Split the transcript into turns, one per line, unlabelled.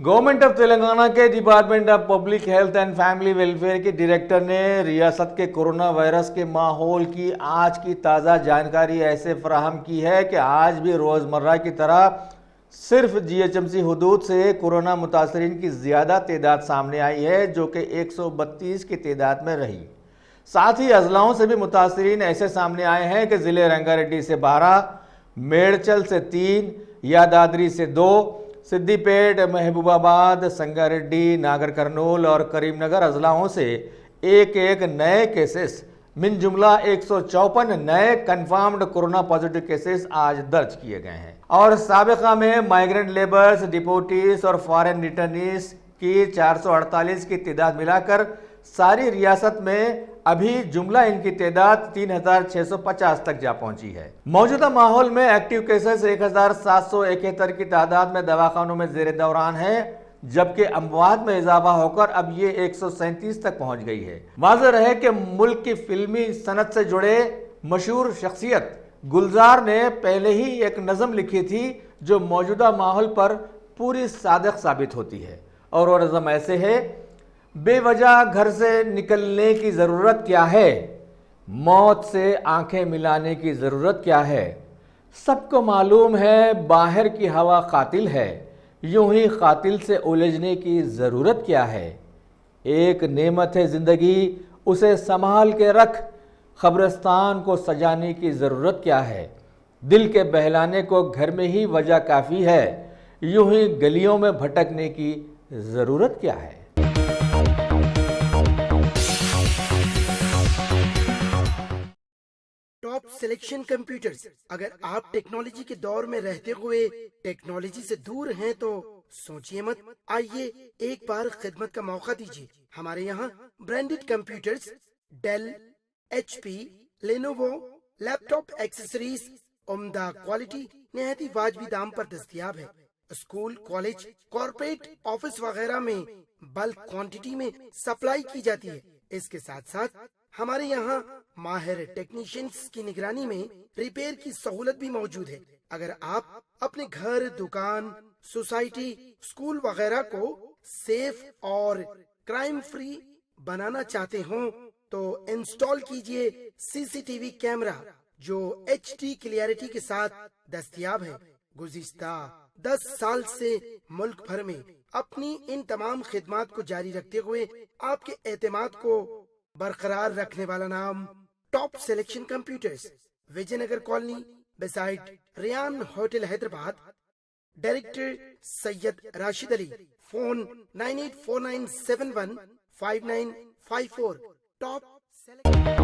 Government of Telangana کے department of public health and family welfare کے director نے ریاست کے کورونا وائرس کے ماحول کی آج کی تازہ جانکاری ایسے فراہم کی ہے کہ آج بھی روزمرہ کی طرح صرف جی ایچ ایم سی حدود سے کورونا متاثرین کی زیادہ تعداد سامنے آئی ہے جو کہ 132 کی تعداد میں رہی۔ ساتھ ہی اضلاعوں سے بھی متاثرین ایسے سامنے آئے ہیں کہ ضلع رنگا ریڈی سے 12، میڑچل سے 3، یادادری سے 2، سدی پیٹ، محبوب آباد، سنگا ریڈی، ناگر کرنول اور کریم نگر اضلاعوں سے ایک نئے کیسز من جملہ 154 نئے کنفرمڈ کورونا پازیٹیو کیسز آج درج کیے گئے ہیں، اور سابقہ میں مائیگرنٹ لیبرز، ڈپورٹیز اور فارن ریٹرنیز کی 448 کی تعداد ملا کر ساری ریاست میں ابھی جملہ ان کی تعداد 3650 تک جا پہنچی ہے۔ موجودہ ماحول میں ایکٹیو کیسز 1771 کی تعداد میں دواخانوں میں زیر دوران ہیں، جبکہ اموات میں اضافہ ہو کر اب یہ 137 تک پہنچ گئی ہے۔ واضح رہے کہ ملک کی فلمی صنعت سے جڑے مشہور شخصیت گلزار نے پہلے ہی ایک نظم لکھی تھی جو موجودہ ماحول پر پوری صادق ثابت ہوتی ہے، اور وہ نظم ایسے ہے: بے وجہ گھر سے نکلنے کی ضرورت کیا ہے، موت سے آنکھیں ملانے کی ضرورت کیا ہے، سب کو معلوم ہے باہر کی ہوا قاتل ہے، یوں ہی قاتل سے الجھنے کی ضرورت کیا ہے، ایک نعمت ہے زندگی اسے سنبھال کے رکھ، قبرستان کو سجانے کی ضرورت کیا ہے، دل کے بہلانے کو گھر میں ہی وجہ کافی ہے، یوں ہی گلیوں میں بھٹکنے کی ضرورت کیا ہے۔
Top selection computers. اگر آپ ٹیکنالوجی کے دور میں رہتے ہوئے ٹیکنالوجی سے دور ہیں تو سوچئے مت، آئیے ایک بار خدمت کا موقع دیجیے۔ ہمارے یہاں branded computers, Dell, H P, Lenovo, laptop accessories عمدہ کوالٹی نہایت ہی واجبی دام پر دستیاب ہے۔ اسکول، کالج، کارپوریٹ آفس وغیرہ میں بلک کوانٹٹی میں سپلائی کی جاتی ہے۔ اس کے ساتھ ساتھ ہمارے یہاں ماہر ٹیکنیشینز کی نگرانی میں ریپیئر کی سہولت بھی موجود ہے۔ اگر آپ اپنے گھر، دکان، سوسائٹی، اسکول وغیرہ کو سیف اور کرائم فری بنانا چاہتے ہوں تو انسٹال کیجئے سی سی ٹی وی کیمرہ جو ایچ ڈی کلیئرٹی کے ساتھ دستیاب ہے۔ گزشتہ 10 سال سے ملک بھر میں اپنی ان تمام خدمات کو جاری رکھتے ہوئے آپ کے اعتماد کو برقرار رکھنے والا نام top selection computers, Vijay Nagar colony beside Ryan hotel Hyderabad. Director Syed Rashid Ali. Phone 9849715954۔ Top selection